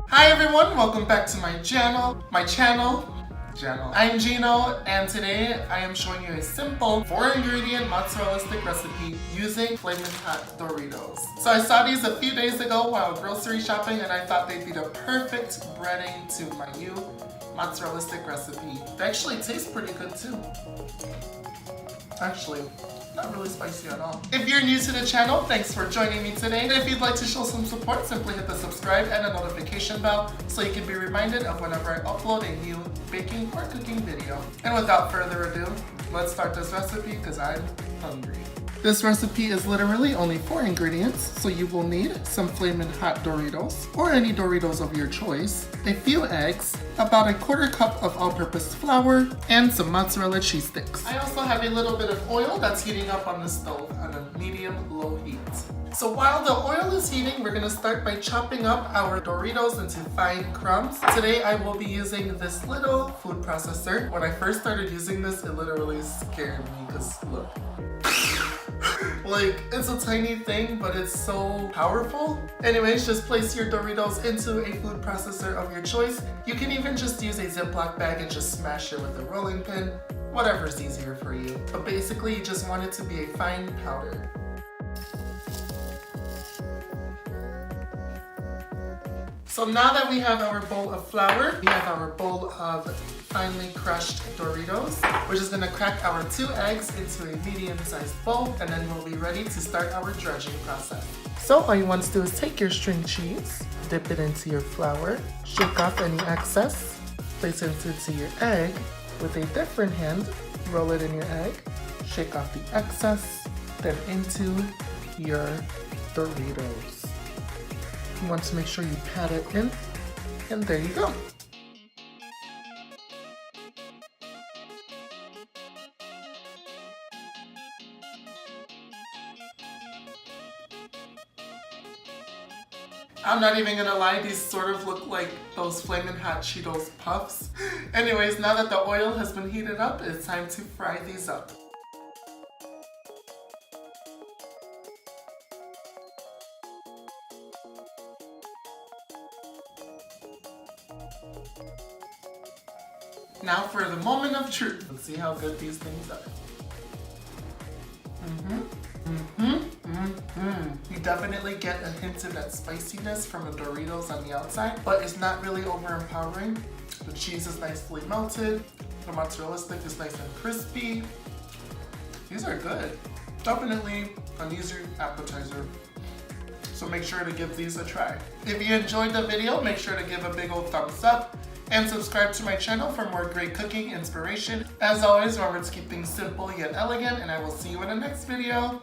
Hi everyone, welcome back to my channel. I'm Gino, and today I am showing you a simple 4-ingredient mozzarella stick recipe using Flamin Hot Doritos. So I saw these a few days ago while grocery shopping, and I thought they'd be the perfect breading to my new mozzarella stick recipe. They actually taste pretty good too. Actually, not really spicy at all. If you're new to the channel, thanks for joining me today. And if you'd like to show some support, simply hit the subscribe and the notification bell so you can be reminded of whenever I upload a new baking or cooking video. And without further ado, let's start this recipe because I'm hungry. This recipe is literally only 4 ingredients, so you will need some Flamin' Hot Doritos, or any Doritos of your choice, a few eggs, about a 1/4 cup of all-purpose flour, and some mozzarella cheese sticks. I also have a little bit of oil that's heating up on the stove on a medium-low heat. So while the oil is heating, we're gonna start by chopping up our Doritos into fine crumbs. Today I will be using this little food processor. When I first started using this, it literally scared me because look. Like, it's a tiny thing, but it's so powerful. Anyways, just place your Doritos into a food processor of your choice. You can even just use a Ziploc bag and just smash it with a rolling pin, whatever's easier for you. But basically, you just want it to be a fine powder. So now that we have our bowl of flour, we have our bowl of finely crushed Doritos. We're just gonna crack our 2 eggs into a medium-sized bowl, and then we'll be ready to start our dredging process. So all you want to do is take your string cheese, dip it into your flour, shake off any excess, place it into your egg. With a different hand, roll it in your egg, shake off the excess, then into your Doritos. You want to make sure you pat it in, and there you go. I'm not even gonna lie, these sort of look like those Flamin' Hot Cheetos puffs. Anyways, now that the oil has been heated up, it's time to fry these up. Now for the moment of truth. Let's see how good these things are. You definitely get a hint of that spiciness from the Doritos on the outside, but it's not really overpowering. The cheese is nicely melted. The mozzarella stick is nice and crispy. These are good. Definitely an easy appetizer. So make sure to give these a try. If you enjoyed the video, make sure to give a big old thumbs up and subscribe to my channel for more great cooking inspiration. As always, remember to keep things simple yet elegant, and I will see you in the next video.